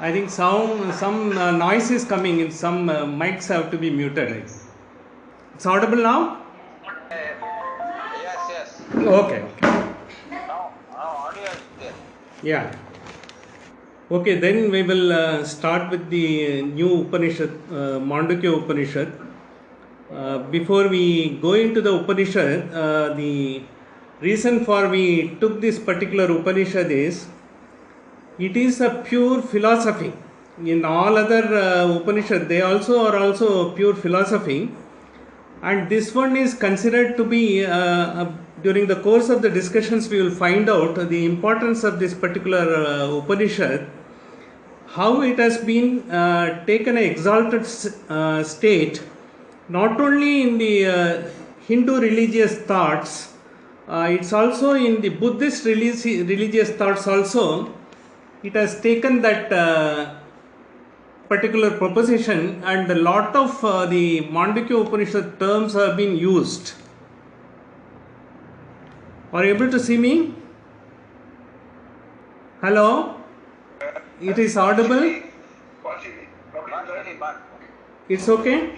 I think some noise is coming in. Some mics have to be muted. It's audible now? Yes. Okay. Now audio is there. Yeah. Okay, then we will start with the new Upanishad, Mandukya Upanishad. Before we go into the Upanishad, the reason for we took this particular Upanishad is it is a pure philosophy. In all other Upanishad, they are also pure philosophy, and this one is considered to be. During the course of the discussions, we will find out the importance of this particular Upanishad, how it has been taken an exalted state, not only in the Hindu religious thoughts, it's also in the Buddhist religious thoughts also. It has taken that particular proposition, and a lot of the Mandukya Upanishad terms have been used. Are you able to see me? Hello? It is audible? It's okay?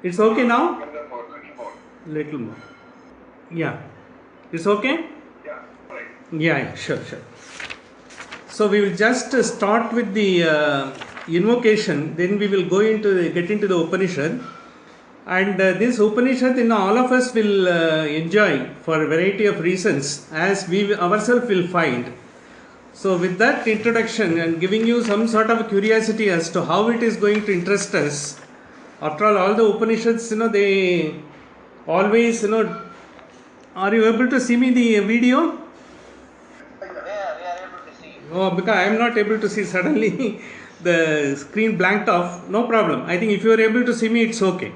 It's okay now? Little more. Yeah. It's okay? Yeah, sure. So we will just start with the invocation, then we will get into the Upanishad. And this Upanishad, all of us will enjoy for a variety of reasons, as we ourselves will find. So with that introduction and giving you some sort of curiosity as to how it is going to interest us. After all the Upanishads, they always, are you able to see me the video? Yeah, we are able to see. Oh, because I am not able to see, suddenly the screen blanked off. No problem. I think if you are able to see me, it's okay.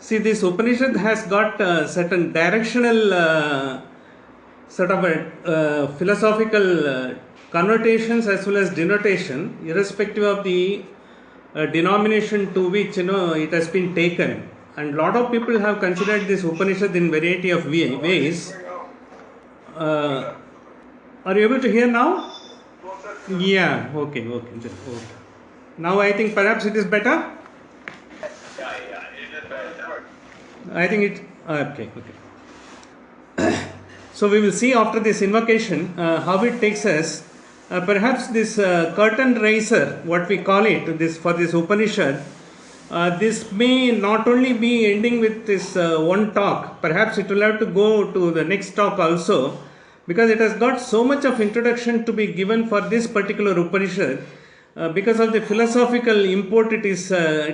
See, this Upanishad has got certain directional sort of philosophical connotations as well as denotation, irrespective of the denomination to which it has been taken. And lot of people have considered this Upanishad in variety of ways. Are you able to hear now? Yeah. Okay. Now I think perhaps it is better. Yeah, it is better. I think it. Okay. So we will see after this invocation how it takes us. Perhaps this curtain raiser, what we call it, for this Upanishad, this may not only be ending with this one talk. Perhaps it will have to go to the next talk also, because it has got so much of introduction to be given for this particular Upanishad, because of the philosophical import it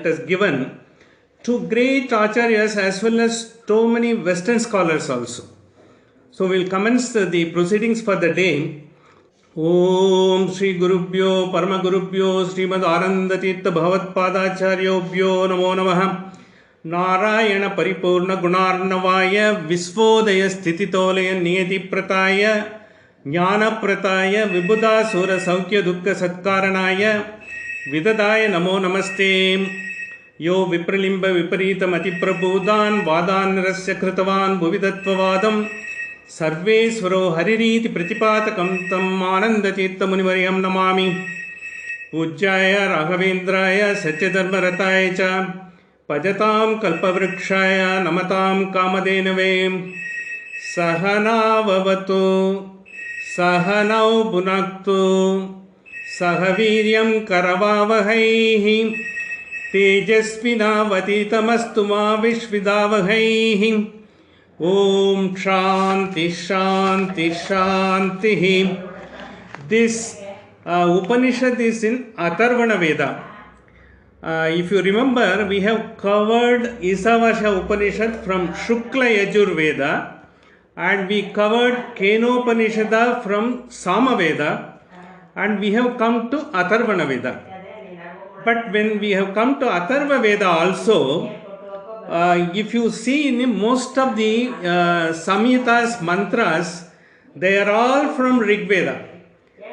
has given to great acharyas as well as so many Western scholars also. So we will commence the proceedings for the day. Om Shri Gurubhyo Parama Gurubhyo Srimad Ananda Tirtha Bhavad Padacharyobhyo Namo Namaha Narayana Paripurna Gunarnavaya Visvodaya Sthititolaya Niyati Prataya Jnana Prataya Vibhuda Sura Saukya Dukkha Satkaranaya Vidadaya Namo Namaste Yo Vipralimba Viparitam Atiprabhudan Vadan Rasya Kritavan Bhuvidatvavadam Sarvesvaro Haririti Pratipatakam Tam Anandachitta Munivaryam Namami Pujjaya Raghavendraya Satyadharmarataya Cha Pajatam Kalpavrikshaya Namatam Kamadenave Sahana Vavatu Sahanau Bhunaktu Sahaviryam Karavavahaihi Tejasvinavaditamastu ma Vishvidavahaihi Om Shanti. This Upanishad is in Atharvana Veda. If you remember, we have covered Isavasya Upanishad from Shukla Yajur Veda, and we covered Kenopanishada from Samaveda, and we have come to Atharvana Veda. But when we have come to Atharva Veda also, if you see in most of the Samhitas, mantras, they are all from Rig Veda.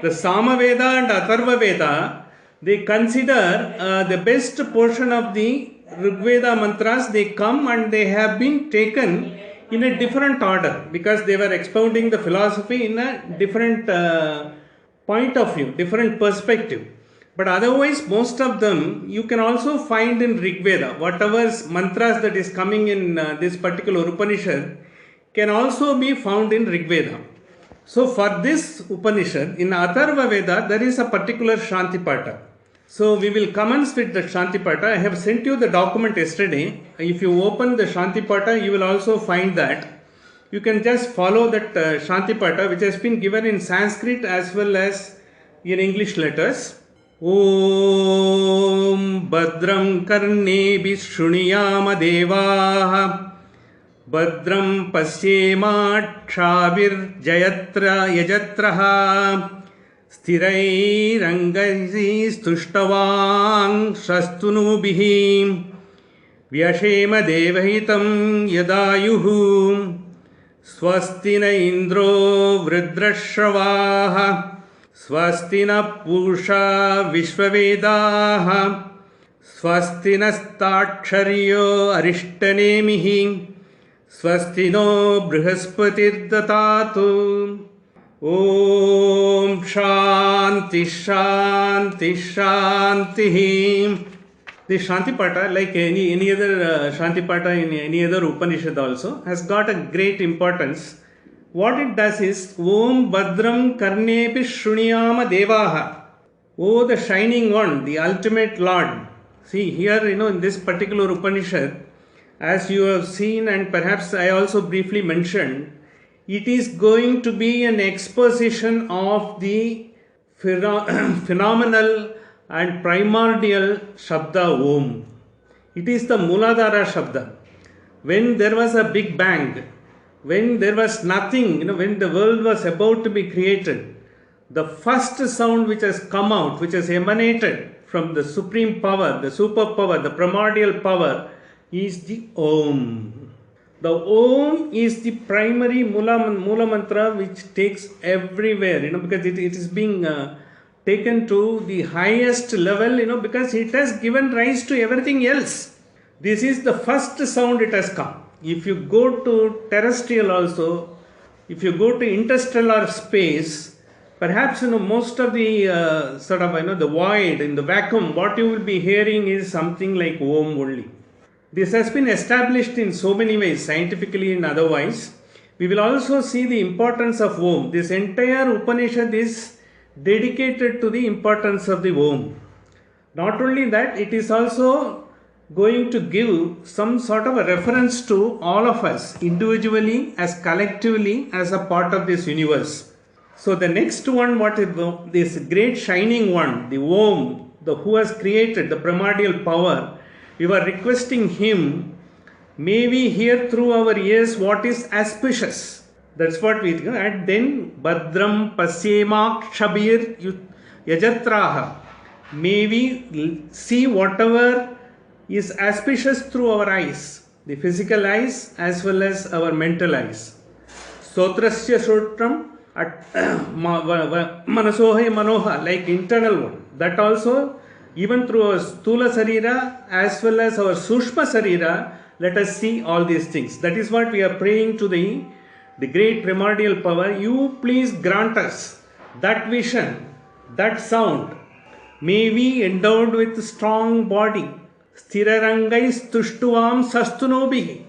The Samaveda and Atharva Veda, they consider the best portion of the Rig Veda mantras, they come and they have been taken in a different order, because they were expounding the philosophy in a different point of view, different perspective. But otherwise, most of them you can also find in Rig Veda. Whatever mantras that is coming in this particular Upanishad can also be found in Rig Veda. So for this Upanishad, in Atharva Veda, there is a particular Shantipata. So we will commence with the Shantipata. I have sent you the document yesterday. If you open the Shantipata, you will also find that. You can just follow that Shantipata, which has been given in Sanskrit as well as in English letters. Om Badram Karnebhi Shruniyama Devaha Badram Pasyemakshabir Jayatra Yajatraha Sthirairangai Stuštavang Shastunubihi Vyashema Devahitam Yadayuhu Swastina Indro Vridrashavaha Swastina Pusha Vishwavedaha Swastina Staksharyo Arishtanemihi Swastino Brihaspati Datatu. Om Shanti Shanti Shanti. This Shantipata, like any other Shantipata in any other Upanishad also, has got a great importance. What it does is, Om Badram Karnepi Shruniyama Devaha. Oh, the Shining One, the Ultimate Lord. See, here, in this particular Upanishad, as you have seen and perhaps I also briefly mentioned, it is going to be an exposition of the phenomenal and primordial Shabda Om. It is the Muladhara Shabda. When there was a Big Bang, when there was nothing, when the world was about to be created, the first sound which has come out, which has emanated from the supreme power, the superpower, the primordial power, is the Om. The Om is the primary Mula Mantra which takes everywhere, because it is being taken to the highest level, because it has given rise to everything else. This is the first sound it has come. If you go to terrestrial also, if you go to interstellar space, perhaps most of the the void, in the vacuum, what you will be hearing is something like Om only. This has been established in so many ways, scientifically and otherwise. We will also see the importance of Om. This entire Upanishad is dedicated to the importance of the Om. Not only that, it is also going to give some sort of a reference to all of us, individually as collectively as a part of this universe. So the next one, what is this great shining one, the Om, who has created the primordial power, we were requesting him, may we hear through our ears what is auspicious. That's what we do. And then Badram Pasyemak Shabir Yajatraha. May we see whatever is auspicious through our eyes, the physical eyes as well as our mental eyes. Sotrasya Sotram Manasoha Manoha, like internal one. That also, even through our Stula Sarira as well as our Sushma Sarira, let us see all these things. That is what we are praying to the great primordial power. You please grant us that vision, that sound. May we endowed with strong body. Sthirarangais tushtuvam sastunobihi.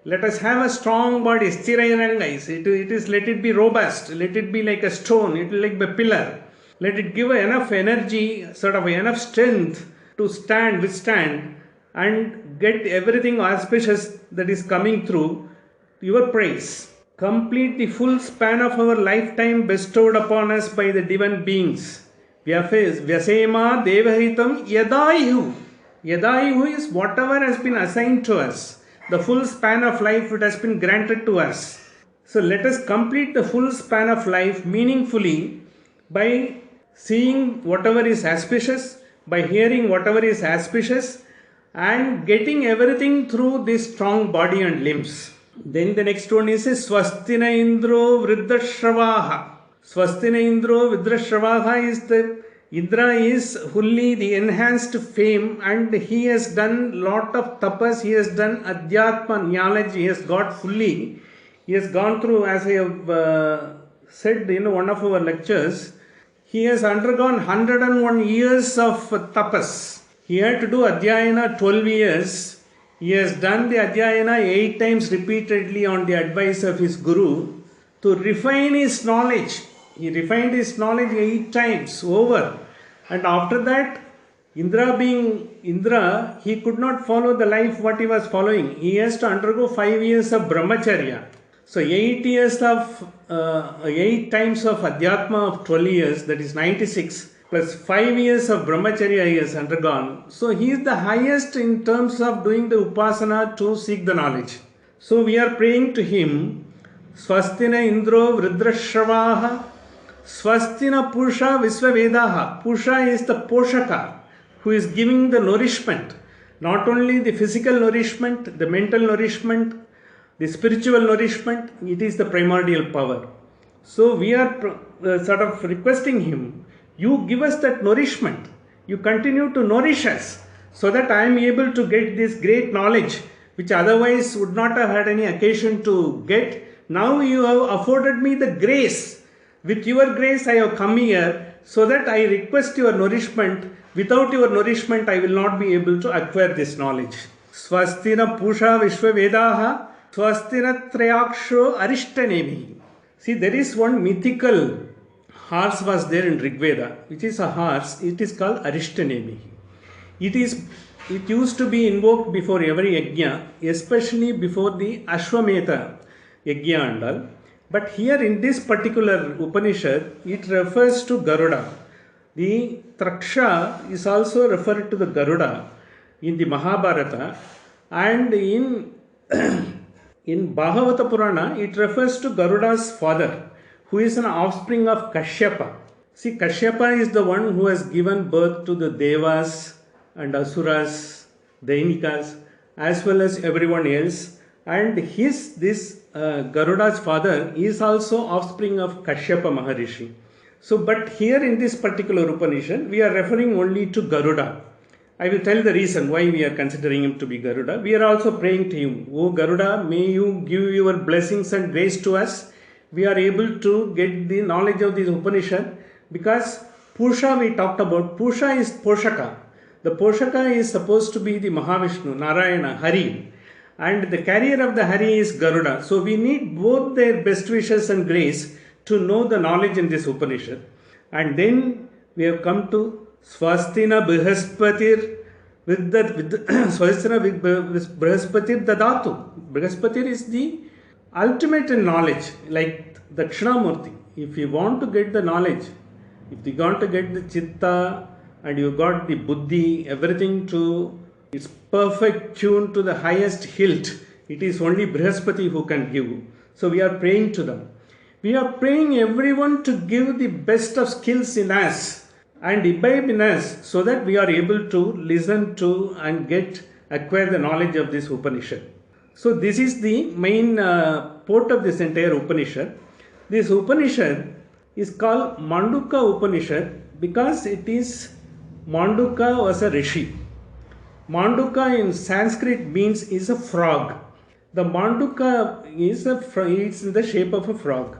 Let us have a strong body. Sthirarangais. It is, let it be robust. Let it be like a stone. It will like a pillar. Let it give enough energy, enough strength to withstand, and get everything auspicious that is coming through your praise. Complete the full span of our lifetime bestowed upon us by the divine beings. Vyasema Devahitam Yadayuhu. Yadayuhu is whatever has been assigned to us. The full span of life that has been granted to us. So let us complete the full span of life meaningfully by seeing whatever is auspicious, by hearing whatever is auspicious, and getting everything through this strong body and limbs. Then the next one is Swastina Indro Vridrashravaha. Swastina Indro Vridrashravaha is Indra is fully the enhanced fame, and he has done lot of tapas, he has done adhyatma knowledge, he has got fully He has gone through, as I have said in one of our lectures, he has undergone 101 years of tapas. He had to do Adhyayana 12 years. He has done the Adhyayana 8 times repeatedly on the advice of his Guru to refine his knowledge. He refined his knowledge 8 times over. And after that, Indra being Indra, he could not follow the life what he was following. He has to undergo 5 years of brahmacharya. So 8 years of 8 times of Adhyatma of 12 years, that is 96, plus 5 years of brahmacharya he has undergone. So he is the highest in terms of doing the upasana to seek the knowledge. So we are praying to him, Swastina Indro Vridrashravaha, Swastina Pusha Visvavedaha. Pusha is the Poshaka, who is giving the nourishment, not only the physical nourishment, the mental nourishment, the spiritual nourishment, it is the primordial power. So we are sort of requesting him, you give us that nourishment, you continue to nourish us, so that I am able to get this great knowledge, which otherwise would not have had any occasion to get. Now you have afforded me the grace. With your grace I have come here, so that I request your nourishment. Without your nourishment I will not be able to acquire this knowledge. Swastina Pusha Vishwavedaha, Swastina Trayaksho Arishtanemi. See, there is one mythical horse was there in Rigveda, which is a horse. It is called Arishtanemi. It used to be invoked before every yajna, especially before the Ashwamedha yajna and all. But here in this particular Upanishad, it refers to Garuda. The Traksha is also referred to the Garuda in the Mahabharata, and in Bhagavata Purana, it refers to Garuda's father, who is an offspring of Kashyapa. See, Kashyapa is the one who has given birth to the Devas and Asuras, Dainikas, as well as everyone else. And this Garuda's father is also offspring of Kashyapa Maharishi. So, but here in this particular Upanishad, we are referring only to Garuda. I will tell the reason why we are considering him to be Garuda. We are also praying to him, O Garuda, may you give your blessings and grace to us. We are able to get the knowledge of this Upanishad, because Pusha we talked about. Pusha is Poshaka. The Poshaka is supposed to be the Mahavishnu, Narayana, Hari. And the carrier of the Hari is Garuda. So we need both their best wishes and grace to know the knowledge in this Upanishad. And then we have come to Swastina Brihaspatir Swastina Brihaspatir Dadatu. Brihaspatir is the ultimate in knowledge, like Dakshinamurti. If you want to get the knowledge, if you want to get the Chitta and you got the Buddhi, everything to its perfect tune to the highest hilt, it is only Brihaspati who can give. So we are praying to them. We are praying everyone to give the best of skills in us and imbibe in us, so that we are able to listen to and acquire the knowledge of this Upanishad. So this is the main port of this entire Upanishad. This Upanishad is called Manduka Upanishad because it is Manduka was a rishi. Manduka in Sanskrit means is a frog. The Manduka is it's in the shape of a frog.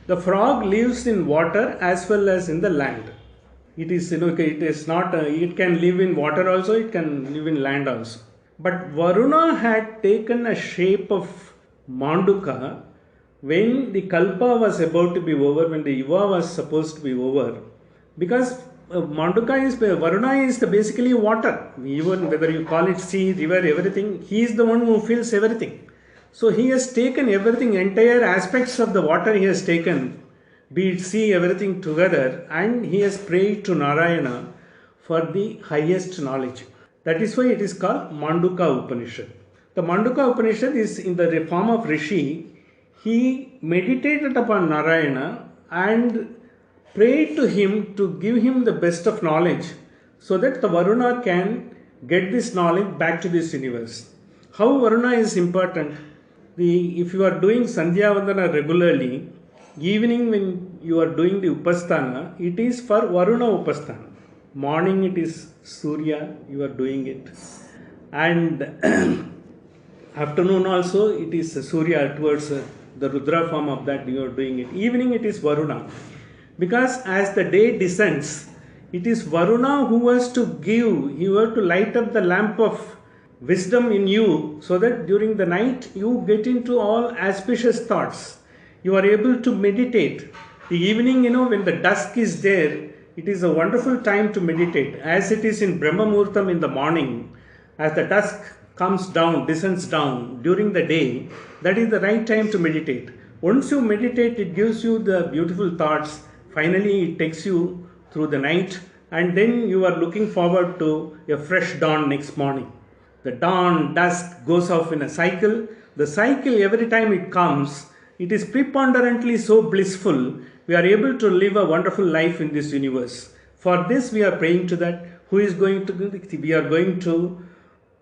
The frog lives in water as well as in the land. It is, it is not, it can live in water also, it can live in land also. But Varuna had taken a shape of Manduka when the Kalpa was about to be over, when the Yuva was supposed to be over. Because Varuna is basically water. Even whether you call it sea, river, everything, he is the one who fills everything. So he has taken everything, entire aspects of the water he has taken, be it sea, everything together, and he has prayed to Narayana for the highest knowledge. That is why it is called Manduka Upanishad. The Manduka Upanishad is in the form of Rishi. He meditated upon Narayana and prayed to him to give him the best of knowledge, so that the Varuna can get this knowledge back to this universe. How Varuna is important? If you are doing Sandhya Vandana regularly, evening when you are doing the Upasthana, it is for Varuna Upasthana. Morning it is Surya, you are doing it. And afternoon also it is Surya towards the Rudra form of that you are doing it. Evening it is Varuna. Because as the day descends, it is Varuna who has to give, you have to light up the lamp of wisdom in you so that during the night you get into all auspicious thoughts. You are able to meditate. The evening, when the dusk is there, it is a wonderful time to meditate. As it is in Brahma Muhurtam in the morning, as the dusk comes down, descends down during the day, that is the right time to meditate. Once you meditate, it gives you the beautiful thoughts. Finally, it takes you through the night, and then you are looking forward to a fresh dawn next morning. The dawn, dusk goes off in a cycle. The cycle, every time it comes, it is preponderantly so blissful. We are able to live a wonderful life in this universe. For this, we are praying to that. Who is going to do this? We are going to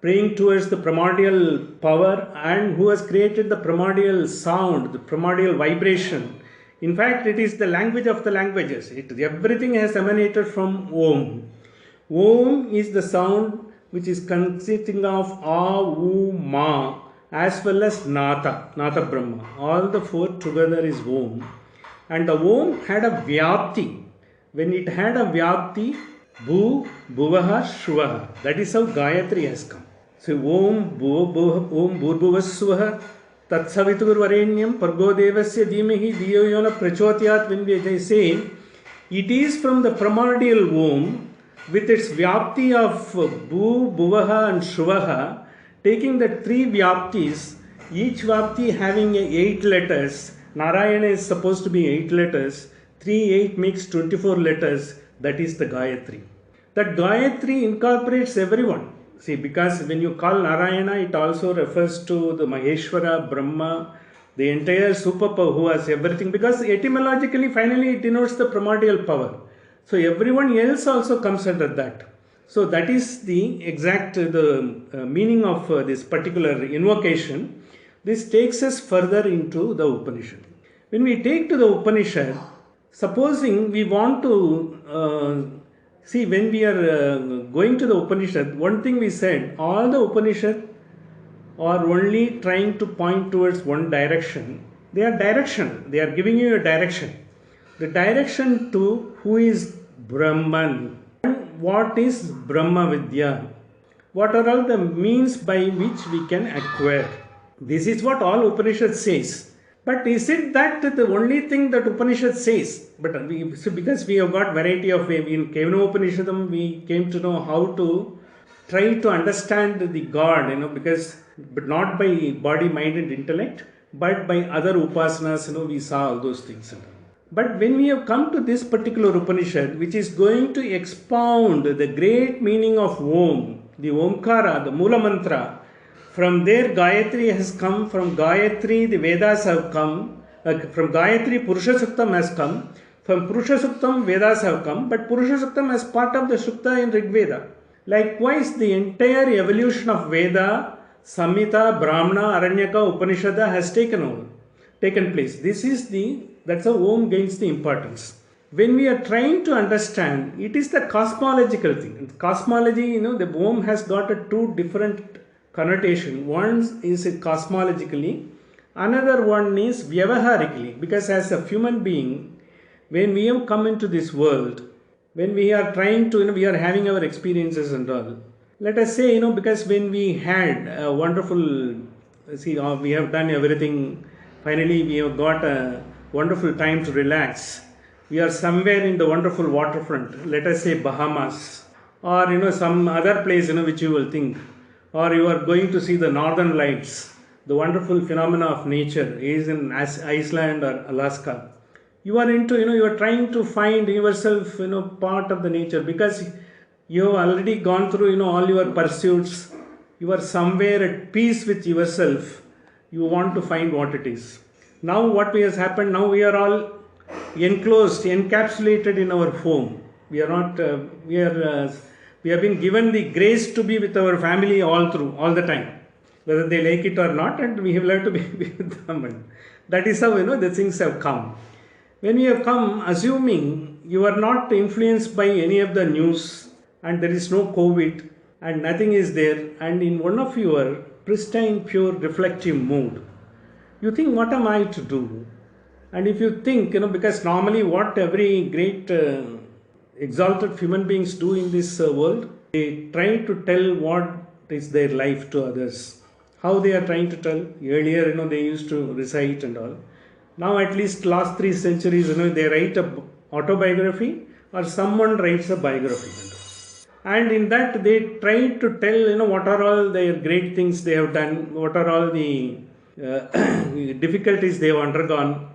praying towards the primordial power and who has created the primordial sound, the primordial vibration. In fact, it is the language of the languages. Everything has emanated from Om. Om is the sound which is consisting of A, U, Ma, as well as Nata Brahma. All the four together is Om. And the Om had a Vyapti. When it had a Vyapti, Bhu, Bhuvaha, Shuvaha. That is how Gayatri has come. So Om Bhurbhuvassuvaha Tatsavitur Varenyam Pargodevasya Dhimahi Dhiyo Yona Prachotyat. When they say, it is from the primordial Om with its Vyapti of Bhu, Bhuvaha and Shuvaha, taking the three Vyaptis, each Vyapti having 8 letters. Narayana is supposed to be 8 letters. 8 makes 24 letters. That is the Gayatri. That Gayatri incorporates everyone. See, because when you call Narayana, it also refers to the Maheshwara, Brahma, the entire superpower who has everything. Because etymologically, finally, it denotes the primordial power. So everyone else also comes under that. So that is the exact meaning of this particular invocation. This takes us further into the Upanishad. When we take to the Upanishad, supposing we want to see, when we are going to the Upanishad, one thing we said, all the Upanishad are only trying to point towards one direction. They are directional. They are giving you a direction. The direction to who is Brahman. And what is Brahma Vidya? What are all the means by which we can acquire? This is what all Upanishad says. But is it that the only thing that Upanishad says? But because we have got variety of way, in Kevana Upanishadam we came to know how to try to understand the God, but not by body, mind and intellect, but by other upasanas, we saw all those things. But when we have come to this particular Upanishad, which is going to expound the great meaning of Om, the Omkara, the Mula Mantra, from there Gayatri has come, from Gayatri the Vedas have come, from Gayatri Purusha Suktam has come, from Purusha Suktam Vedas have come, but Purusha Suktam as part of the Sukta in Rig Veda. Likewise, the entire evolution of Veda, Samhita, Brahmana, Aranyaka, Upanishada has taken place. That's how Om gains the importance. When we are trying to understand, it is the cosmological thing. Cosmology, the Om has got two different connotation. One is cosmologically, another one is vyavaharically, because as a human being, when we have come into this world, when we are trying to, we are having our experiences and all. Let us say, because when we had a wonderful, we have done everything, finally we have got a wonderful time to relax. We are somewhere in the wonderful waterfront, let us say Bahamas, or some other place, which you will think. Or you are going to see the northern lights, the wonderful phenomena of nature is in Iceland or Alaska. You are into, you are trying to find yourself, part of the nature, because you have already gone through, all your pursuits. You are somewhere at peace with yourself. You want to find what it is. Now what has happened, now we are all enclosed, encapsulated in our home. We are not, we have been given the grace to be with our family all the time, whether they like it or not, and we have learned to be with them. And that is how, the things have come. When we have come, assuming you are not influenced by any of the news, and there is no COVID, and nothing is there, and in one of your pristine, pure, reflective mood, you think, what am I to do? And if you think, because normally what every great exalted human beings do in this world, they try to tell what is their life to others. How they are trying to tell. Earlier, they used to recite and all. Now, at least last 3 centuries, they write a autobiography or someone writes a biography. And in that, they try to tell, what are all their great things they have done, what are all the difficulties they have undergone,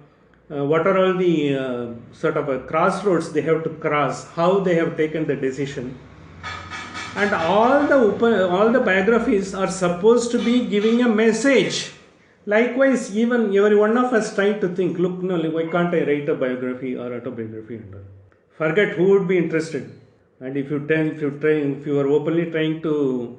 what are all the sort of crossroads they have to cross, how they have taken the decision. And all the biographies are supposed to be giving a message. Likewise, even every one of us try to think, look, no, why can't I write a biography or autobiography? And all. Forget who would be interested. And if you are openly trying to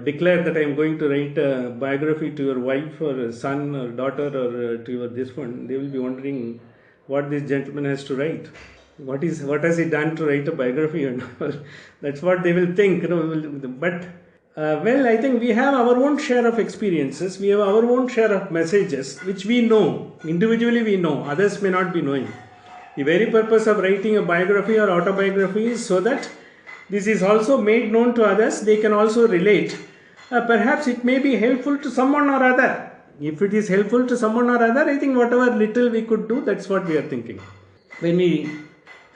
declare that I am going to write a biography to your wife or son or daughter or to your this one, they will be wondering what this gentleman has to write. What has he done to write a biography? And that's what they will think. But I think we have our own share of experiences. We have our own share of messages which we know. Individually we know. Others may not be knowing. The very purpose of writing a biography or autobiography is so that this is also made known to others. They can also relate. Perhaps it may be helpful to someone or other. If it is helpful to someone or other, I think whatever little we could do, that's what we are thinking. When we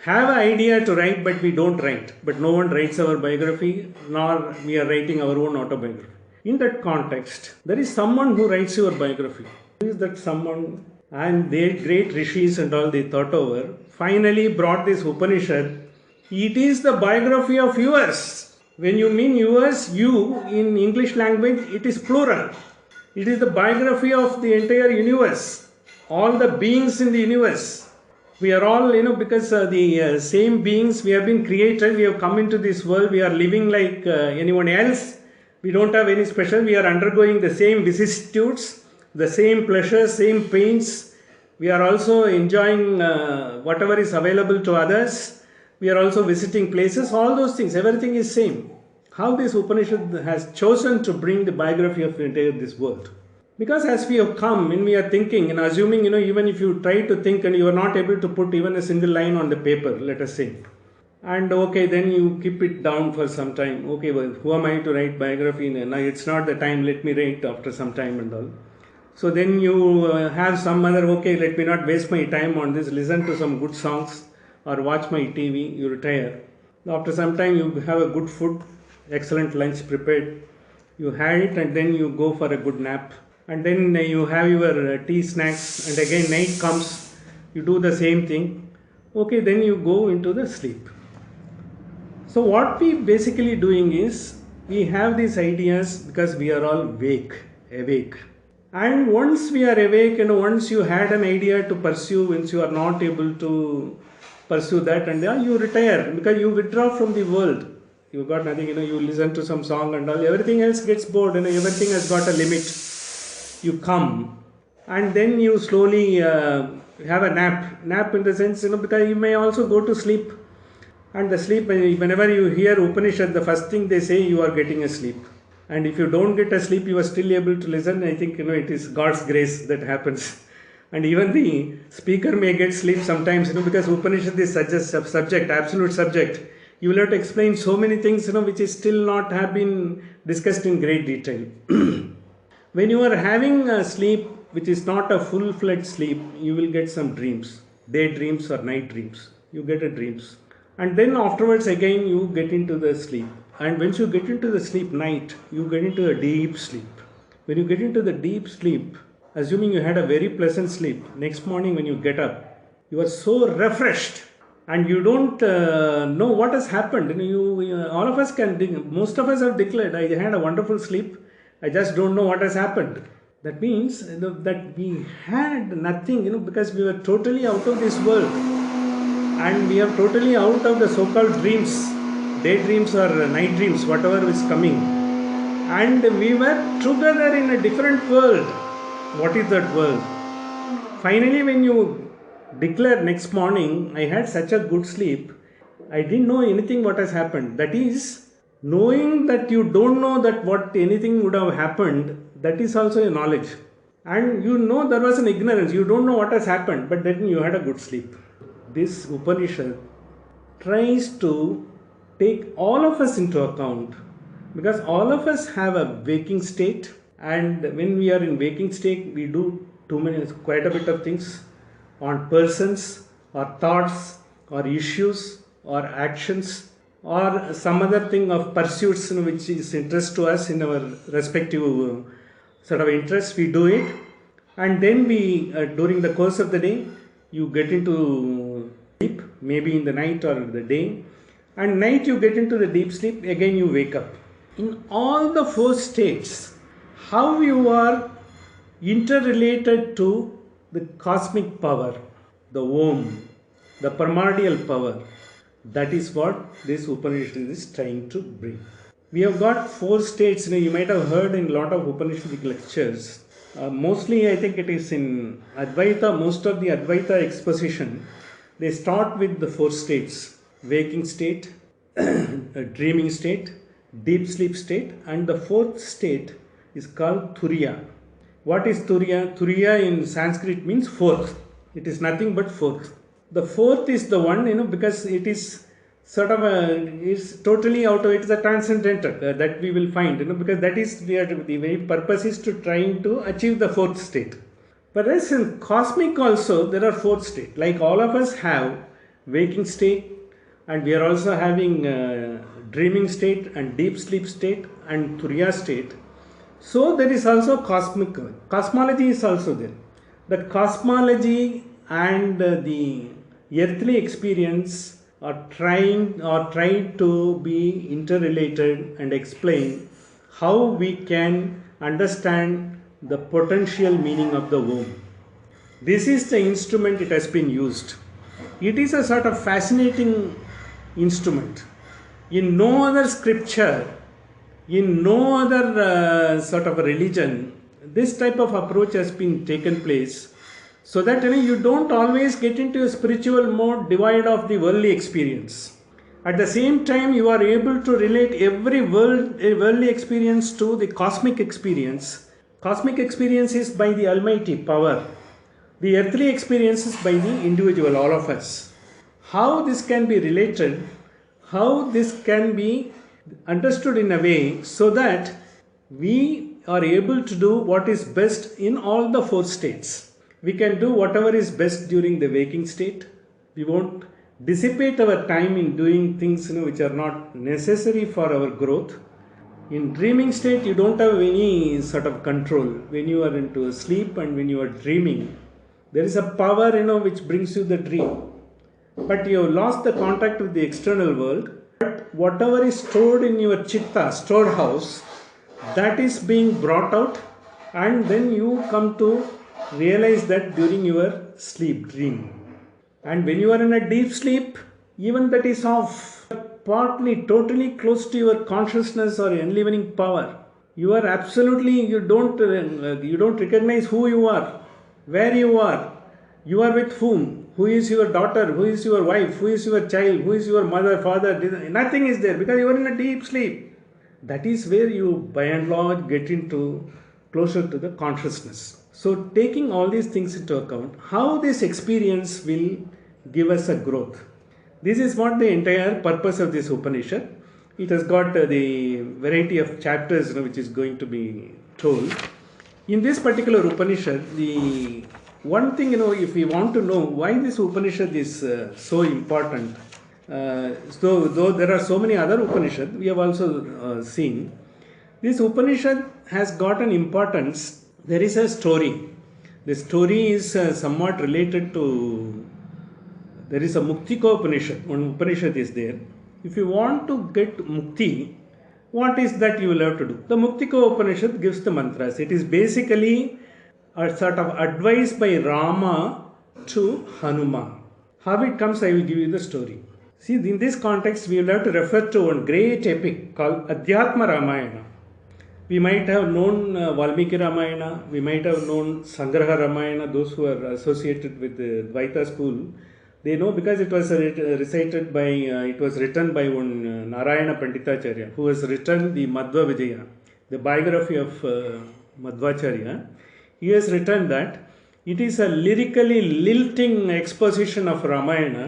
have an idea to write, but we don't write, but no one writes our biography, nor we are writing our own autobiography. In that context, there is someone who writes your biography. Who is that someone? And their great rishis and all they thought over, finally brought this Upanishad. It is the biography of yours. When you mean yours, you in English language, it is plural. It is the biography of the entire universe. All the beings in the universe. We are all, because the same beings, we have been created, we have come into this world, we are living like anyone else. We don't have any special, we are undergoing the same vicissitudes, the same pleasures, same pains. We are also enjoying whatever is available to others. We are also visiting places, all those things, everything is same. How this Upanishad has chosen to bring the biography of entire this world. Because as we have come, when we are thinking and assuming, even if you try to think and you are not able to put even a single line on the paper, let us say, and okay, then you keep it down for some time. Okay, well, who am I to write biography? Now it's not the time, let me write after some time and all. So then you have some other, okay, let me not waste my time on this, listen to some good songs or watch my TV, you retire. After some time you have a good food, excellent lunch prepared. You had it and then you go for a good nap. And then you have your tea, snacks, and again night comes, you do the same thing. Okay, then you go into the sleep. So what we basically doing is, we have these ideas because we are all awake. And once we are awake, once you had an idea to pursue, once you are not able to pursue that, and you retire because you withdraw from the world. You got nothing, you listen to some song and all, everything else gets bored, everything has got a limit. You come and then you slowly have a nap in the sense, because you may also go to sleep, and the sleep, whenever you hear Upanishad, the first thing they say, you are getting a sleep. And if you don't get a sleep, you are still able to listen. I think, it is God's grace that happens. And even the speaker may get sleep sometimes, because Upanishad is such a subject, absolute subject. You will have to explain so many things, which is still not have been discussed in great detail. When you are having a sleep which is not a full-fledged sleep, you will get some dreams, daydreams or night dreams. You get a dreams. And then afterwards again you get into the sleep. And once you get into the sleep night, you get into a deep sleep. When you get into the deep sleep, assuming you had a very pleasant sleep, next morning when you get up, you are so refreshed and you don't know what has happened. All of us most of us have declared, I had a wonderful sleep. I just don't know what has happened. That means that we had nothing, because we were totally out of this world. And we are totally out of the so-called dreams, daydreams or night dreams, whatever is coming. And we were together in a different world. What is that world? Finally, when you declare next morning, I had such a good sleep, I didn't know anything what has happened. That is, knowing that you don't know that what anything would have happened, that is also a knowledge. and you know there was an ignorance, you don't know what has happened, but then you had a good sleep. This Upanishad tries to take all of us into account, because all of us have a waking state, and when we are in waking state we do quite a bit of things on persons or thoughts or issues or actions or some other thing of pursuits, which is interest to us in our respective sort of interests. We do it, and then we during the course of the day you get into sleep, maybe in the night or the day, and night you get into the deep sleep, again you wake up. In all the four states, how you are interrelated to the cosmic power, the Om, the primordial power, that is what this Upanishad is trying to bring. We have got four states. You might have heard in a lot of Upanishadic lectures. Mostly, I think it is in Advaita, most of the Advaita exposition, they start with the four states: waking state, a dreaming state, deep sleep state, and the fourth state is called Turiya. What is Turiya? Turiya in Sanskrit means fourth. It is nothing but fourth. The fourth is the one, because it is sort of is totally out of it, is a transcendental that we will find, because that is the very purpose is to trying to achieve the fourth state. Whereas in cosmic also there are fourth state. Like all of us have waking state, and we are also having dreaming state and deep sleep state and Turiya state. So there is also cosmology is also there. The cosmology and the earthly experience are trying to be interrelated and explain how we can understand the potential meaning of the womb. This is the instrument it has been used. It is a sort of fascinating instrument. In no other scripture, in no other sort of religion, this type of approach has been taken place, so that you don't always get into a spiritual mode devoid of the worldly experience. At the same time, you are able to relate every worldly experience to the cosmic experience. Cosmic experience is by the Almighty power. The earthly experience is by the individual, all of us. How this can be related, how this can be understood in a way so that we are able to do what is best in all the four states. We can do whatever is best during the waking state. We won't dissipate our time in doing things which are not necessary for our growth. In dreaming state, you don't have any sort of control. When you are into sleep and when you are dreaming, there is a power which brings you the dream. But you have lost the contact with the external world. But whatever is stored in your chitta, storehouse, that is being brought out, and then you come to realize that during your sleep, dream. And when you are in a deep sleep, even that is off, partly, totally close to your consciousness or enlivening power. You are absolutely, you don't recognize who you are, where you are with whom, who is your daughter, who is your wife, who is your child, who is your mother, father. Nothing is there because you are in a deep sleep. That is where you, by and large, get into closer to the consciousness. So, taking all these things into account, how this experience will give us a growth. This is what the entire purpose of this Upanishad. It has got the variety of chapters which is going to be told. In this particular Upanishad, the one thing, if we want to know why this Upanishad is so important, so though there are so many other Upanishads, we have also seen, this Upanishad has got an importance. There is a story. The story is somewhat related to, there is a Muktiko Upanishad. One Upanishad is there. If you want to get Mukti, what is that you will have to do? The Muktiko Upanishad gives the mantras. It is basically a sort of advice by Rama to Hanuman. How it comes, I will give you the story. See, in this context, we will have to refer to one great epic called Adhyatma Ramayana. We might have known Valmiki Ramayana, we might have known Sangraha Ramayana. Those who are associated with the Dvaita school, they know because it was recited by, it was written by one Narayana Panditacharya, who has written the Madhva Vijaya, the biography of Madhvacharya. he has written that it is a lyrically lilting exposition of Ramayana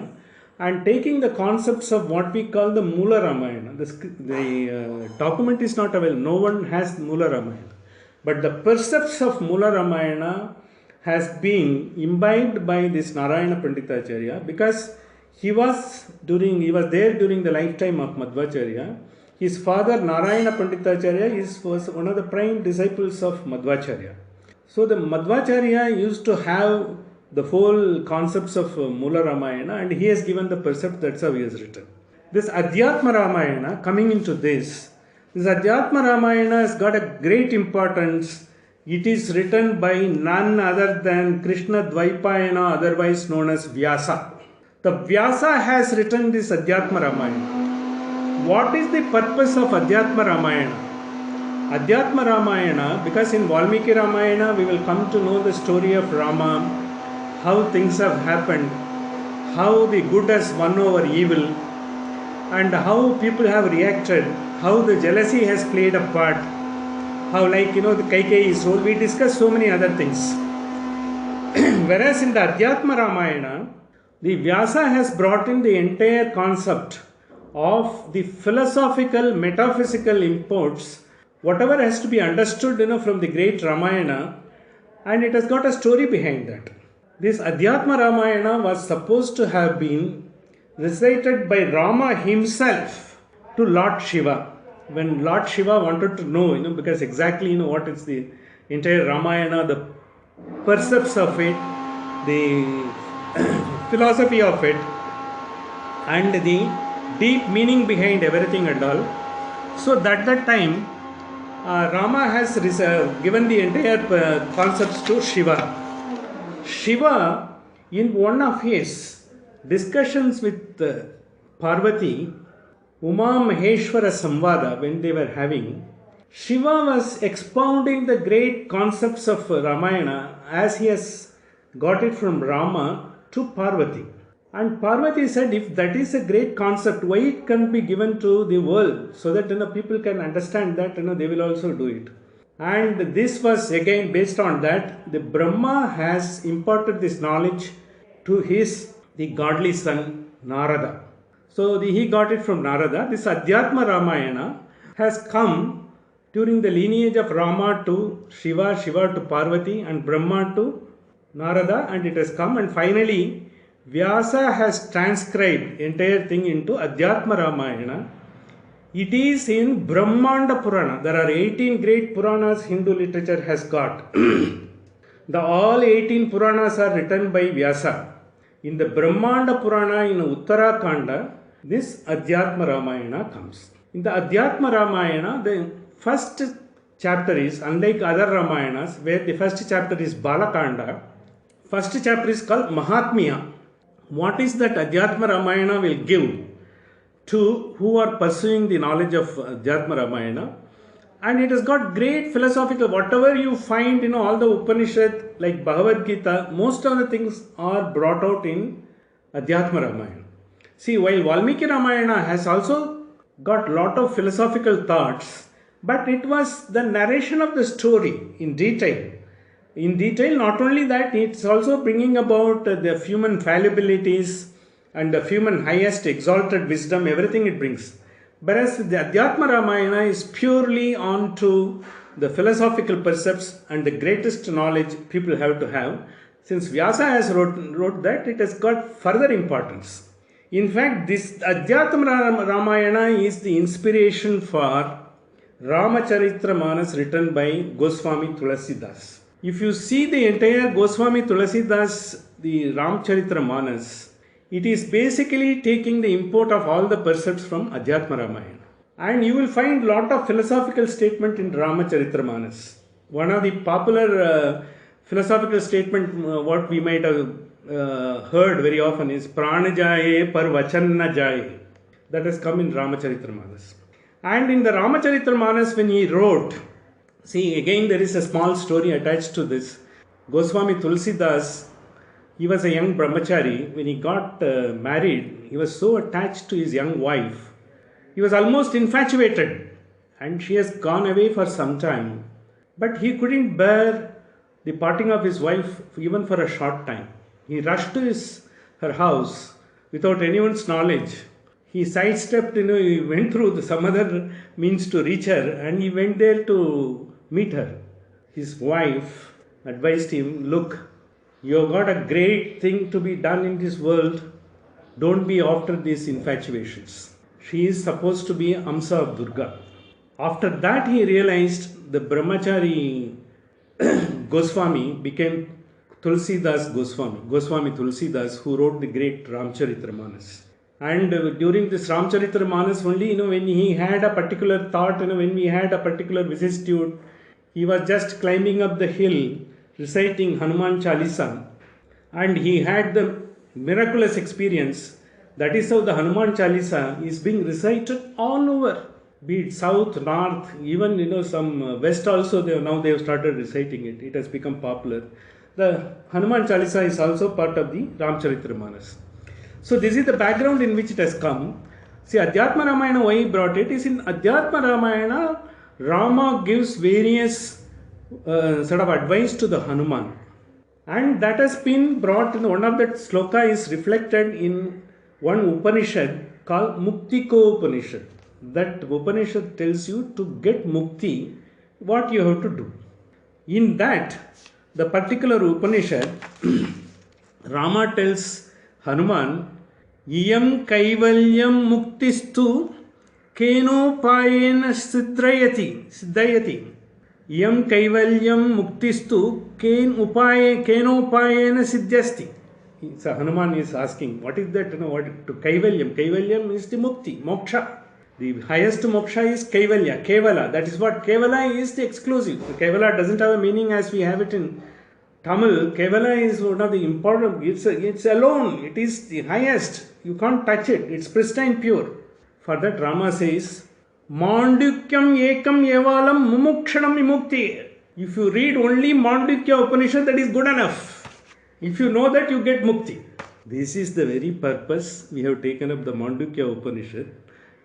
and taking the concepts of what we call the Mula Ramayana. The document is not available, no one has Mula Ramayana. But the percepts of Mula Ramayana has been imbibed by this Narayana Panditacharya because he was there during the lifetime of Madhvacharya. His father Narayana Panditacharya was one of the prime disciples of Madhvacharya. So the Madhvacharya used to have the whole concepts of Mula Ramayana and he has given the percept, that's how he has written. This Adhyatma Ramayana, coming into this Adhyatma Ramayana has got a great importance. It is written by none other than Krishna Dvaipayana, otherwise known as Vyasa. The Vyasa has written this Adhyatma Ramayana. What is the purpose of Adhyatma Ramayana? Adhyatma Ramayana, because in Valmiki Ramayana we will come to know the story of Rama, how things have happened, how the good has won over evil, and how people have reacted, how the jealousy has played a part, how the Kaikeyi's role, we discussed so many other things. Whereas in the Adhyatma Ramayana, the Vyasa has brought in the entire concept of the philosophical, metaphysical imports, whatever has to be understood from the great Ramayana, and it has got a story behind that. This Adhyatma Ramayana was supposed to have been recited by Rama himself to Lord Shiva. When Lord Shiva wanted to know, because exactly what is the entire Ramayana, the percepts of it, the philosophy of it, and the deep meaning behind everything and all. So at that time, Rama has given the entire concepts to Shiva. Shiva, in one of his discussions with Parvati, Uma Maheshwara Samvada, when they were having, Shiva was expounding the great concepts of Ramayana as he has got it from Rama to Parvati. And Parvati said, if that is a great concept, why it can be given to the world so that people can understand that they will also do it. And this was again based on that the Brahma has imparted this knowledge to the godly son Narada. So he got it from Narada. This Adhyatma Ramayana has come during the lineage of Rama to Shiva, Shiva to Parvati, and Brahma to Narada, and it has come, and finally Vyasa has transcribed entire thing into Adhyatma Ramayana. It is in Brahmanda Purana. There are 18 great Puranas Hindu literature has got. All 18 Puranas are written by Vyasa. In the Brahmanda Purana in Uttarakanda, this Adhyatma Ramayana comes. In the Adhyatma Ramayana, the first chapter is, unlike other Ramayanas, where the first chapter is Balakanda, first chapter is called Mahatmya. What is that Adhyatma Ramayana will give to who are pursuing the knowledge of Adhyatma Ramayana? And it has got great philosophical, whatever you find, all the Upanishad, like Bhagavad Gita, most of the things are brought out in Adhyatma Ramayana. See, while Valmiki Ramayana has also got lot of philosophical thoughts, but it was the narration of the story in detail. In detail, not only that, it's also bringing about the human fallibilities and the human highest exalted wisdom, everything it brings. Whereas the Adhyatma Ramayana is purely on to the philosophical percepts and the greatest knowledge people have to have. Since Vyasa has wrote that, it has got further importance. In fact, this Adhyatma Ramayana is the inspiration for Ramacharitra Manas written by Goswami Tulasidas. If you see the entire Goswami Tulasidas, the Ramacharitra Manas, it is basically taking the import of all the percepts from Adhyatma Ramayana. And you will find lot of philosophical statement in Ramacharitra Manas. One of the popular philosophical statement what we might have heard very often is Pranajaye par vachanna jaye. That has come in Ramacharitra Manas. And in the Ramacharitra Manas, when he wrote, see again there is a small story attached to this. Goswami Tulsidas, he was a young brahmachari. When he got married, he was so attached to his young wife. He was almost infatuated, and she has gone away for some time. But he couldn't bear the parting of his wife even for a short time. He rushed to her house without anyone's knowledge. He sidestepped, he went through some other means to reach her, and he went there to meet her. His wife advised him, look, you've got a great thing to be done in this world. Don't be after these infatuations. She is supposed to be Amsa of Durga. After that, he realized the brahmachari Goswami became Tulsidas Goswami, Goswami Tulsidas, who wrote the great Ramcharitramanas. And during this Ramcharitramanas only, when he had a particular thought, when he had a particular vicissitude, he was just climbing up the hill, reciting Hanuman Chalisa, and he had the miraculous experience. That is how the Hanuman Chalisa is being recited all over, be it south, north, even some west also. They have started reciting it. It has become popular. The Hanuman Chalisa is also part of the Ramcharitramanas. So this is the background in which it has come. See, Adhyatma Ramayana, why he brought it is in Adhyatma Ramayana, Rama gives various sort of advice to the Hanuman. And that has been brought in one of that sloka is reflected in one Upanishad called Muktiko Upanishad. That Upanishad tells you to get mukti, what you have to do. In that, the particular Upanishad, Rama tells Hanuman, Iyam kaivalyam muktistu kenopayena siddhayati. Iyam kaivalyam muktistu kenopayena siddhyasti. So Hanuman is asking, what is that? What to kaivalyam? Kaivalyam is the mukti, moksha. The highest moksha is kaivalya, kevala. That is what kevala is, the exclusive. Kevala doesn't have a meaning as we have it in Tamil. Kevala is one of the important. It's alone. It is the highest. You can't touch it. It's pristine, pure. For that, Rama says, Mandukyam ekam yevalam mumukshanam vimukti. If you read only Mandukya Upanishad, that is good enough. If you know that, you get mukti. This is the very purpose we have taken up the Mandukya Upanishad.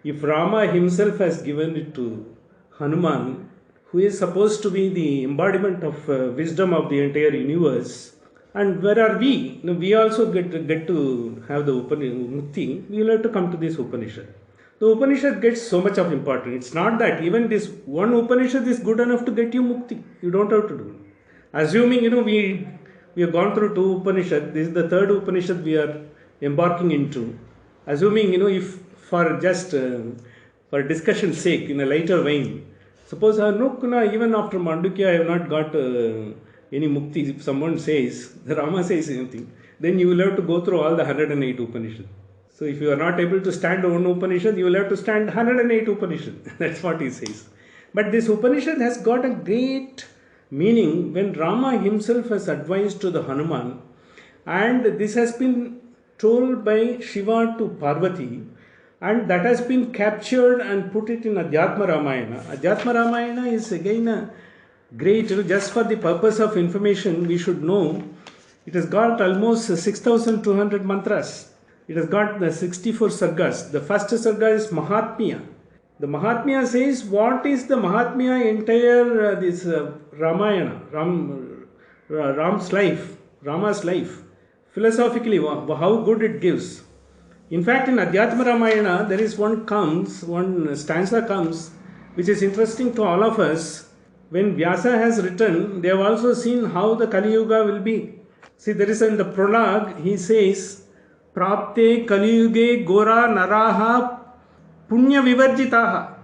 If Rama himself has given it to Hanuman, who is supposed to be the embodiment of wisdom of the entire universe, and where are we? We also get to have the mukti. We will have to come to this Upanishad. The Upanishad gets so much of importance. It's not that even this one Upanishad is good enough to get you mukti. You don't have to do it. Assuming, we have gone through two Upanishads. This is the third Upanishad we are embarking into. Assuming, if for just for discussion's sake, in a lighter vein, suppose even after Mandukya I have not got any mukti. If someone says, Rama says anything, then you will have to go through all the 108 Upanishads. So if you are not able to stand one Upanishad, you will have to stand 108 Upanishads. That's what he says. But this Upanishad has got a great meaning when Rama himself has advised to the Hanuman, and this has been told by Shiva to Parvati, and that has been captured and put it in Adhyatma Ramayana. Adhyatma Ramayana is again a great, just for the purpose of information, we should know, it has got almost 6,200 mantras. It has got the 64 sargas. The first sarga is Mahatmya. The Mahatmya says, what is the Mahatmya entire this Ramayana, Ram's life, Rama's life. Philosophically, how good it gives. In fact, in Adhyatma Ramayana, there is one stanza comes, which is interesting to all of us. When Vyasa has written, they have also seen how the Kali Yuga will be. See, there is in the prologue, he says, Prapte Kali Yuge Gora Naraha Punya Vivarjitaha.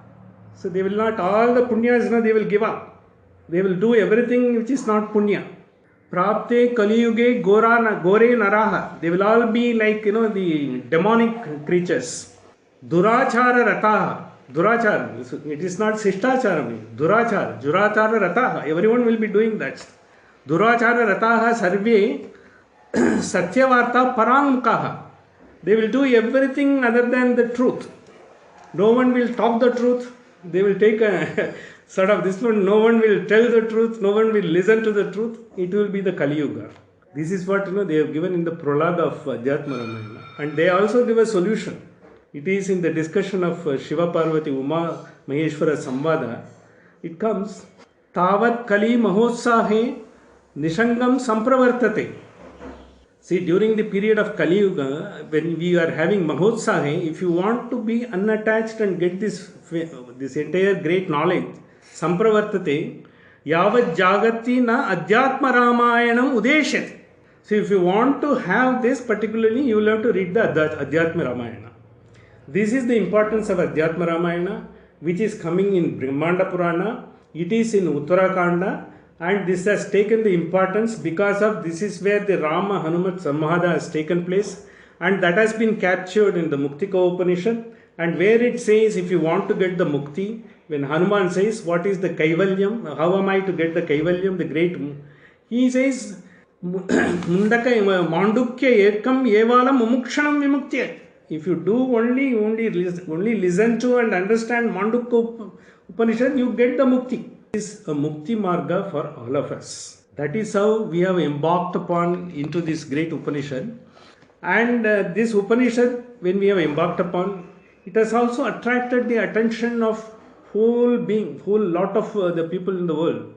So they will not, all the punyas, they will give up. They will do everything which is not punya. Prapte Kali Yuge Gore Naraha. They will all be like, the demonic creatures. Durachara Rataha. Durachara. It is not Sishtachara. Durachara. Jurachara Rataha. Everyone will be doing that. Durachara Rataha Sarve Satyavarta Paramkaha. They will do everything other than the truth. No one will talk the truth. They will take a sort of this one. No one will tell the truth. No one will listen to the truth. It will be the Kali Yuga. This is what they have given in the prologue of Adhyatma Ramayana. And they also give a solution. It is in the discussion of Shiva Parvati Uma Maheshwara Samvada. It comes Tavat Kali Mahotsahe Nishangam Sampravartate. See, during the period of Kali Yuga, when we are having Mahotsahe, if you want to be unattached and get this entire great knowledge, Sampravartate, Yavat Jagati na Adhyatma Ramayanam Udeshyati. So, if you want to have this particularly, you will have to read the Adhyatma Ramayana. This is the importance of Adhyatma Ramayana, which is coming in Brahmanda Purana. It is in Uttarakanda. And this has taken the importance because of this is where the Rama Hanumat Samvada has taken place, and that has been captured in the Muktika Upanishad, and where it says if you want to get the Mukti, when Hanuman says what is the Kaivalyam, how am I to get the Kaivalyam, the great, he says Mundaka Mandukya Ekam Yevalam Mumukshanam Vimuktya. If you do only listen to and understand Mandukya Upanishad, you get the Mukti. Is a Mukti Marga for all of us. That is how we have embarked upon into this great Upanishad. And this Upanishad, when we have embarked upon, it has also attracted the attention of whole lot of the people in the world.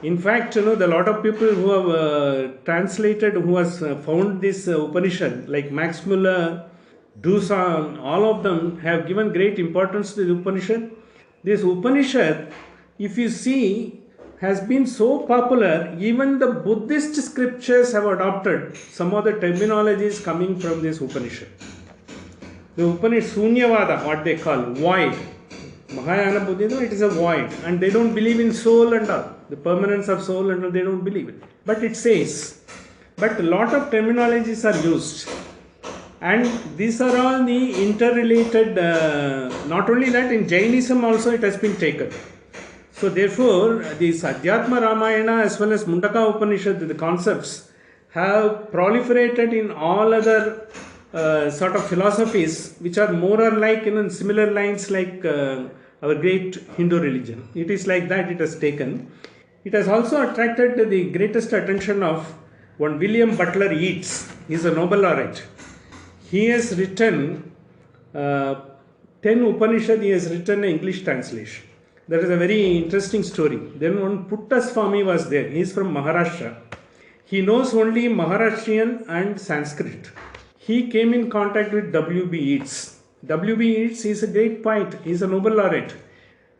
In fact, the lot of people who have translated, who has found this Upanishad, like Max Muller, Dusan, all of them have given great importance to the Upanishad. This Upanishad, if you see, has been so popular, even the Buddhist scriptures have adopted some of the terminologies coming from this Upanishad. The Upanishad, Sunyavada, what they call, void. Mahayana Buddhism, it is a void. And they don't believe in soul and all. The permanence of soul and all, they don't believe it. But it says, but a lot of terminologies are used. And these are all the interrelated, not only that, in Jainism also it has been taken. So therefore, this Adhyatma Ramayana as well as Mundaka Upanishad, the concepts have proliferated in all other sort of philosophies which are more or like in similar lines like our great Hindu religion. It is like that it has taken. It has also attracted the greatest attention of one William Butler Yeats. He is a Nobel laureate. He has written 10 Upanishad, he has written an English translation. That is a very interesting story. Then one Puttaswamy was there. He is from Maharashtra. He knows only Maharashtrian and Sanskrit. He came in contact with W.B. Yeats. W.B. Yeats is a great poet. He is a Nobel laureate.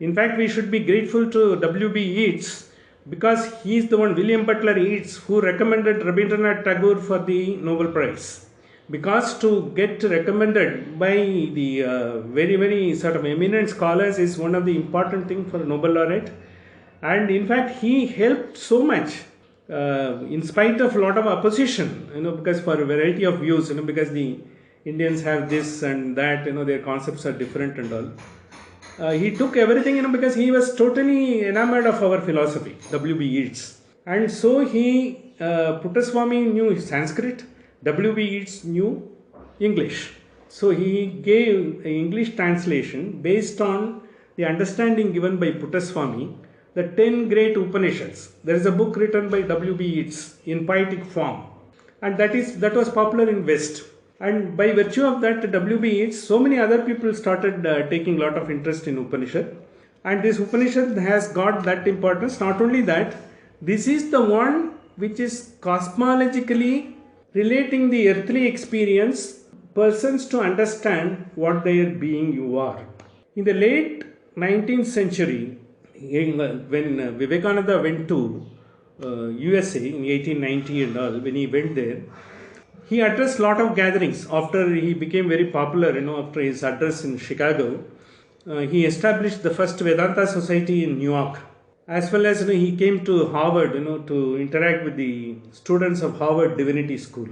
In fact, we should be grateful to W.B. Yeats because he is the one, William Butler Yeats, who recommended Rabindranath Tagore for the Nobel Prize. Because to get recommended by the very, very sort of eminent scholars is one of the important things for a Nobel laureate. And in fact, he helped so much in spite of a lot of opposition, because for a variety of views, because the Indians have this and that, their concepts are different and all. He took everything, because he was totally enamored of our philosophy, W.B. Yeats. And so he, Puttaswamy knew Sanskrit, W.B. Yeats knew English. So he gave an English translation based on the understanding given by Puttaswamy, the 10 great Upanishads. There is a book written by W.B. Yeats in poetic form. And that was popular in West. And by virtue of that, W.B. Yeats, so many other people started taking a lot of interest in Upanishad. And this Upanishad has got that importance. Not only that, this is the one which is cosmologically relating the earthly experience, persons to understand what their being you are. In the late 19th century, when Vivekananda went to USA in 1890 and all, when he went there, he addressed a lot of gatherings. After he became very popular, after his address in Chicago, he established the first Vedanta Society in New York. As well as he came to Harvard, to interact with the students of Harvard Divinity School.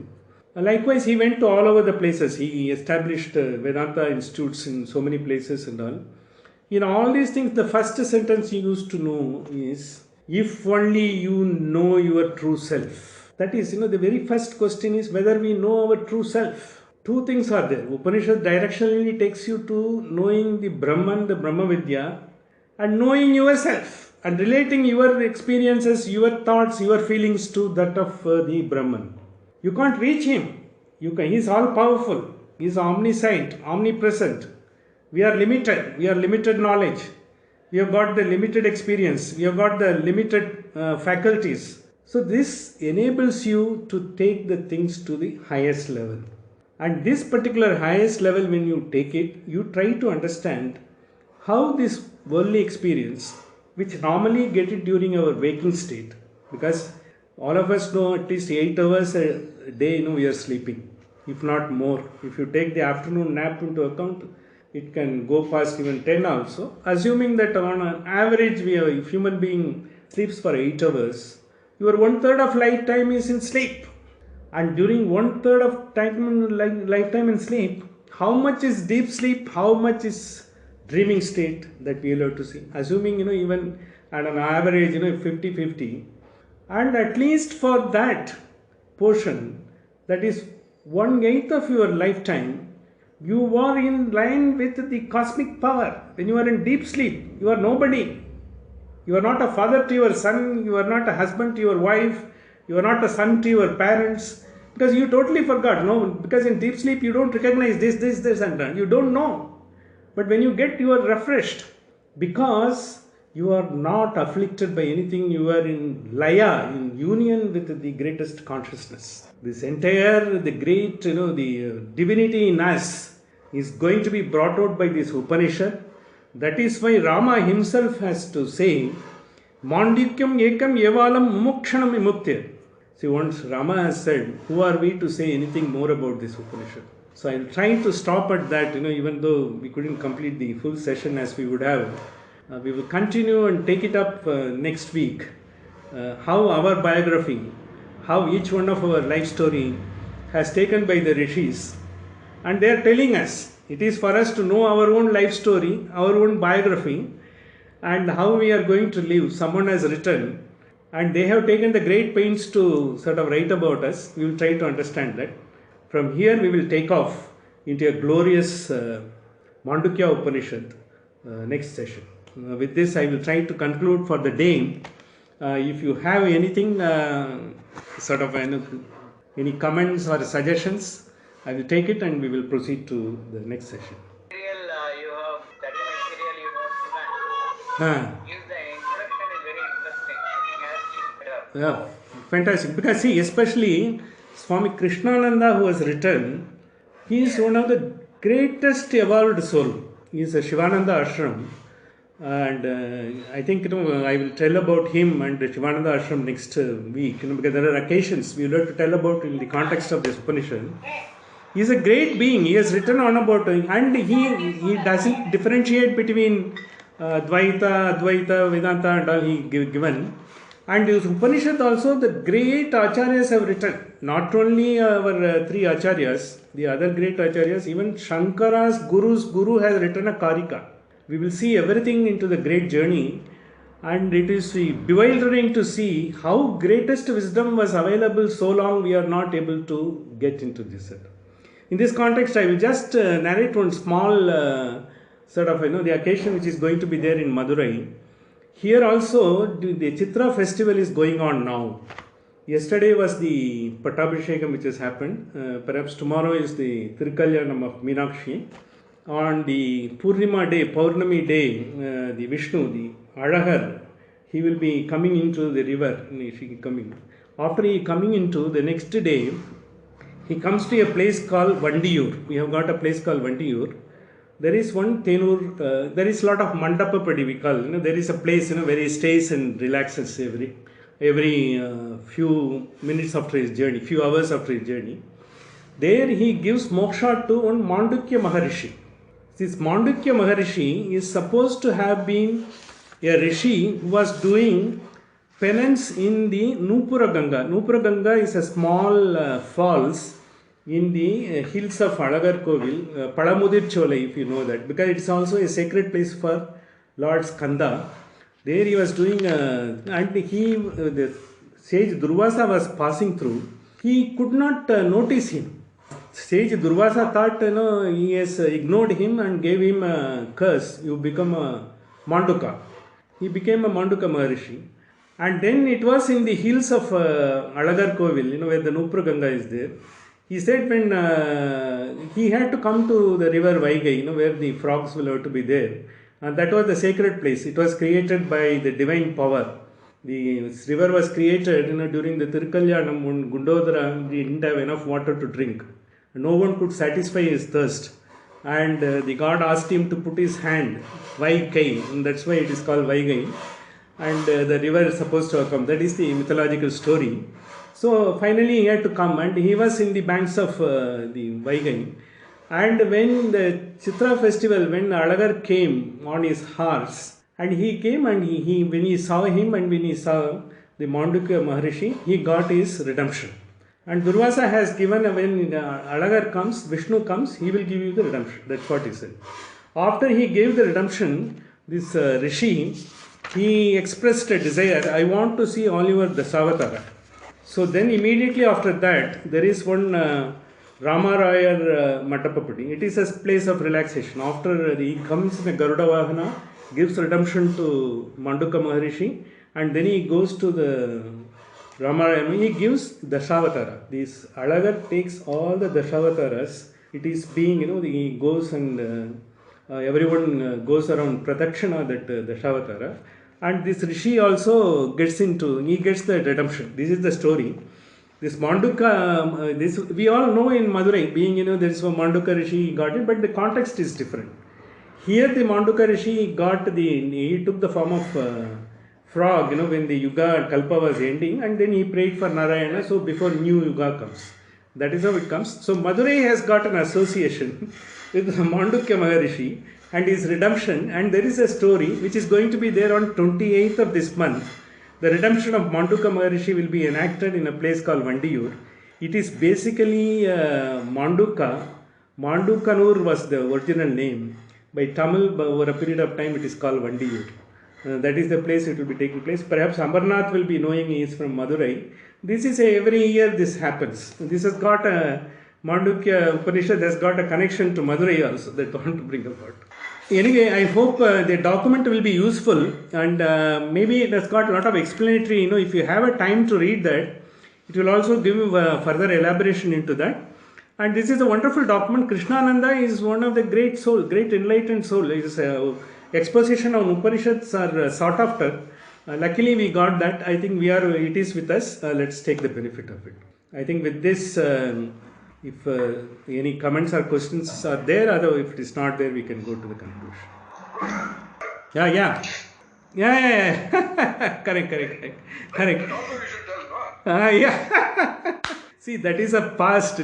Likewise, he went to all over the places. He established Vedanta institutes in so many places and all. In all these things, the first sentence he used to know is, if only you know your true self. That is, the very first question is whether we know our true self. Two things are there. Upanishad directionally takes you to knowing the Brahman, the Brahma Vidya, and knowing yourself. And relating your experiences, your thoughts, your feelings to that of the Brahman. You can't reach him. He is all powerful. He is omniscient, omnipresent. We are limited. We are limited knowledge. We have got the limited experience. We have got the limited faculties. So this enables you to take the things to the highest level. And this particular highest level, when you take it, you try to understand how this worldly experience, which normally get it during our waking state, because all of us know at least 8 hours a day, we are sleeping, if not more. If you take the afternoon nap into account, it can go past even 10 also. Assuming that on an average, if human being sleeps for 8 hours, your one third of lifetime is in sleep. And during one third of lifetime in sleep, how much is deep sleep, how much is dreaming state that we love to see? Assuming, even at an average, 50-50. And at least for that portion, that is 1/8 of your lifetime, you are in line with the cosmic power. When you are in deep sleep, you are nobody. You are not a father to your son, you are not a husband to your wife, you are not a son to your parents, because you totally forgot. No, because in deep sleep you don't recognize this, and that. You don't know. But when you get, you are refreshed, because you are not afflicted by anything. You are in laya, in union with the greatest consciousness. This entire, the great, the divinity in us is going to be brought out by this Upanishad. That is why Rama himself has to say, Mandikyam ekam yevalam mumukshanam imuktir. See, once Rama has said, who are we to say anything more about this Upanishad? So I am trying to stop at that, even though we couldn't complete the full session as we would have. We will continue and take it up next week. How our biography, how each one of our life story has taken by the rishis, and they are telling us, it is for us to know our own life story, our own biography, and how we are going to live. Someone has written, and they have taken the great pains to sort of write about us. We will try to understand that. From here we will take off into a glorious Mandukya Upanishad next session. With this I will try to conclude for the day. If you have anything, any comments or suggestions, I will take it and we will proceed to the next session. You have study material you have given. Yes, the introduction is very interesting. I think as Yeah, fantastic. Because see, especially Swami Krishnananda, who has written, he is one of the greatest evolved soul. He is a Shivananda Ashram. And I think I will tell about him and the Shivananda Ashram next week, because there are occasions we will have to tell about in the context of this Upanishad. He is a great being. He has written on about, and he doesn't differentiate between Dvaita, Advaita, Vedanta and all he given. And this Upanishad also, the great Acharyas have written. Not only our three Acharyas, the other great Acharyas, even Shankara's Guru has written a Karika. We will see everything into the great journey, and it is bewildering to see how greatest wisdom was available so long we are not able to get into this. In this context, I will just narrate one small the occasion which is going to be there in Madurai. Here also, the Chitra festival is going on now. Yesterday was the Pattabhishekam which has happened. Perhaps tomorrow is the Thirukalyanam of Meenakshi. On the Purnima day, Paurnami day, the Vishnu, the Alahar, he will be coming into the river. After he coming into, the next day, he comes to a place called Vandiyur. We have got a place called Vandiyur. There is one Tenur, there is a lot of Mandapapadi we call. There is a place where he stays and relaxes every few minutes after his journey, few hours after his journey. There he gives moksha to one Mandukya Maharishi. This Mandukya Maharishi is supposed to have been a rishi who was doing penance in the Nupura Ganga. Nupura Ganga is a small falls in the hills of Alagar Kovil, Padamudir Cholai, if you know that, because it is also a sacred place for Lord Skanda. There he was doing, and the sage Durvasa was passing through. He could not notice him. Sage Durvasa thought, he has ignored him and gave him a curse. You become a Manduka. He became a Manduka Maharishi. And then it was in the hills of Alagar Kovil, where the Nupura Ganga is there. He said when he had to come to the river Vaigai, where the frogs will have to be there. And that was the sacred place. It was created by the divine power. This river was created, during the Tirkalyanam when Gundodara didn't have enough water to drink. No one could satisfy his thirst. And the god asked him to put his hand, Vaigai, and that's why it is called Vaigai. And the river is supposed to have come. That is the mythological story. So finally he had to come, and he was in the banks of the Vaigai. And when the Chitra festival, when Alagar came on his horse, and he came and he when he saw him and when he saw the Mandukya Maharishi, he got his redemption. And Durvasa has given, when Alagar comes, Vishnu comes, he will give you the redemption. That's what he said. After he gave the redemption, this Rishi, he expressed a desire, I want to see all your Dasavatara. So then immediately after that, there is one Ramarayar Matapapudi. It is a place of relaxation. After he comes in a Garuda Vahana, gives redemption to Mandukya Maharishi, and then he goes to the Ramarayana, he gives Dashavatara. This Alagar takes all the Dashawataras. It is being, he goes and everyone goes around Pratakshana, that Dashavatara. And this Rishi also gets he gets the redemption. This is the story. This Mandukya, this we all know in Madurai, being, there is a Mandukya Rishi, he got it, but the context is different. Here the Mandukya Rishi he took the form of frog, when the Yuga Kalpa was ending, and then he prayed for Narayana, so before new Yuga comes. That is how it comes. So Madurai has got an association with Mandukya Maharishi and his redemption, and there is a story which is going to be there on 28th of this month. The redemption of Mandukya Maharishi will be enacted in a place called Vandiyur. It is basically Mandukya. Mandukanur was the original name. By Tamil, over a period of time, it is called Vandiyur. That is the place it will be taking place. Perhaps Amarnath will be knowing he is from Madurai. This is every year this happens. This has got a Mandukya Upanishad has got a connection to Madurai also that I want to bring about. Anyway, I hope the document will be useful, and maybe it has got a lot of explanatory. If you have a time to read that, it will also give you further elaboration into that. And this is a wonderful document. Krishnananda is one of the great enlightened soul. His exposition on Upanishads are sought after. Luckily, we got that. I think it is with us. Let's take the benefit of it. I think with this, if any comments or questions are there, otherwise if it is not there, we can go to the conclusion. Yeah. Correct. Yeah. See, that is a past,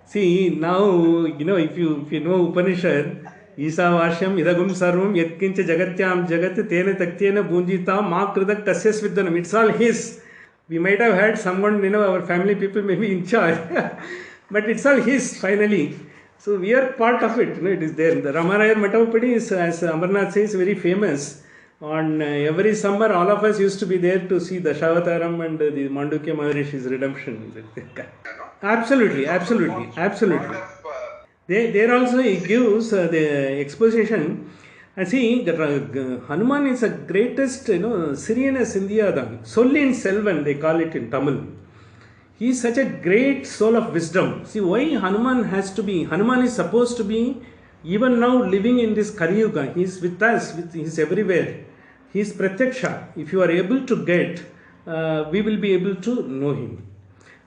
See, now, if you know Upanishad, Isavashyam idagum sarvam yatkincha jagatyam jagat tena taktena bunjitam ma kridak tasyas viddanam. It's all his. We might have had someone, our family people may be in charge. But it's all his, finally. So we are part of it. It is there. The Ramarayana Matapapadi is, as Amarnath says, very famous. On every summer, all of us used to be there to see Dashawataram and the Mandukya Maharishi's redemption. Absolutely. There also he gives the exposition. And see, Hanuman is the greatest, Syrian Sindhyadan. Sollin Selvan, they call it in Tamil. He is such a great soul of wisdom. See, why Hanuman is supposed to be, even now living in this Kali Yuga. He is with us, he is everywhere. He is Pratyaksha. If you are able to get, we will be able to know him.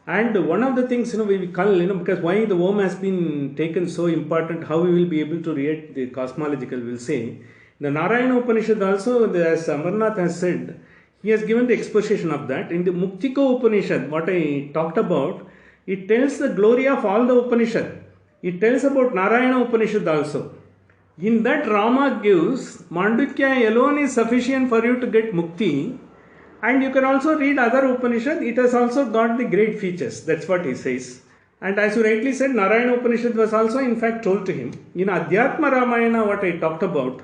And one of the things, we call, because why the Om has been taken so important, how we will be able to read the cosmological, we'll say. The Narayana Upanishad also, as Amarnath has said, he has given the exposition of that. In the Muktika Upanishad, what I talked about, it tells the glory of all the Upanishad. It tells about Narayana Upanishad also. In that, Rama gives, Mandukya alone is sufficient for you to get Mukti. And you can also read other Upanishad. It has also got the great features. That's what he says. And as you rightly said, Narayana Upanishad was also in fact told to him. In Adhyatma Ramayana, what I talked about,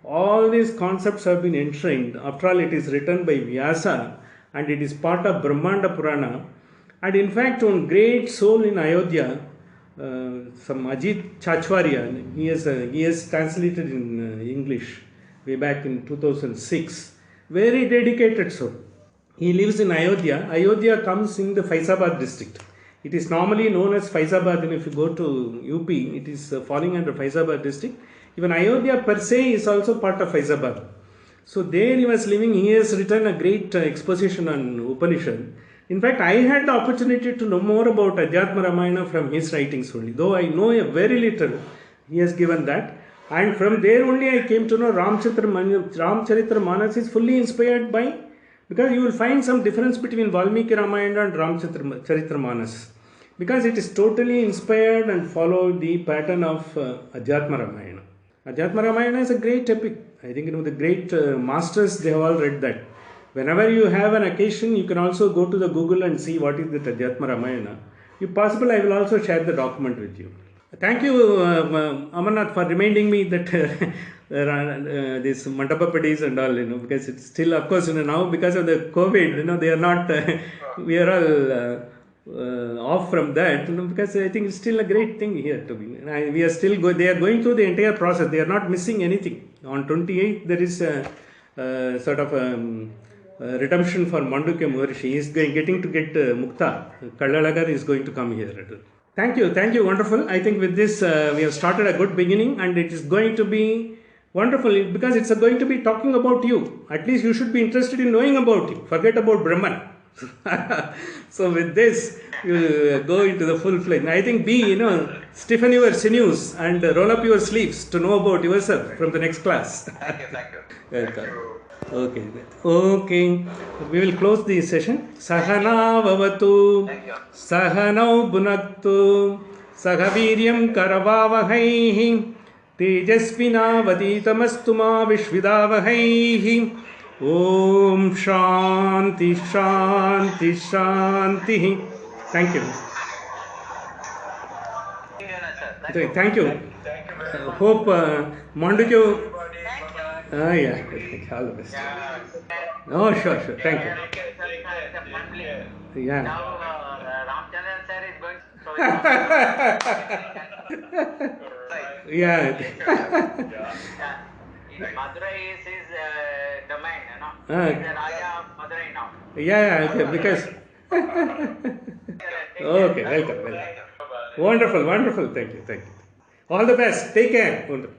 all these concepts have been enshrined. After all, it is written by Vyasa and it is part of Brahmanda Purana. And in fact, one great soul in Ayodhya, some Ajit Chachwarya, he has translated in English way back in 2006. Very dedicated soul. He lives in Ayodhya. Ayodhya comes in the Faizabad district. It is normally known as Faizabad, and if you go to UP, it is falling under Faizabad district. Even Ayodhya per se is also part of Faizabad. So there he was living. He has written a great exposition on Upanishad. In fact, I had the opportunity to know more about Adhyatma Ramayana from his writings only. Though I know a very little, he has given that. And from there only I came to know Ramcharitra Manas is fully inspired by, because you will find some difference between Valmiki Ramayana and Ramcharitra Manas. Because it is totally inspired and followed the pattern of Adhyatma Ramayana. Adhyatma Ramayana is a great epic. I think the great masters, they have all read that. Whenever you have an occasion, you can also go to the Google and see what is the Adhyatma Ramayana. If possible, I will also share the document with you. Thank you, Amarnath, for reminding me that this Mandapapadis and all, because it's still, of course, now because of the COVID, they are not, we are all off from that, because I think it's still a great thing here to be. We are still they are going through the entire process. They are not missing anything. On 28th, there is a sort of redemption for Mandukya Maharishi. He is getting to get Mukta. Kallalagar is going to come here. Thank you, wonderful. I think with this we have started a good beginning, and it is going to be wonderful because it's going to be talking about you. At least you should be interested in knowing about you. Forget about Brahman. So with this, you go into the full flame. I think stiffen your sinews and roll up your sleeves to know about yourself from the next class. Thank you. Welcome. Okay. We will close the session. Sahana Vavatu, Sahanau Bunaktu, Sahaviryam Karavavahaihi, Tejasvina Vaditamastuma Vishvidavahaihi. Om Shanti. Thank you. Thank you. Hope Mandukya. Yeah. All the best. Oh, sure. Thank you. Yeah. Now Ramchandran sir is going. Yeah. Madurai is his domain, He is the Raja of Madurai now. Yeah, okay, because. Okay, welcome. Wonderful. Thank you. All the best. Take care. Wonderful.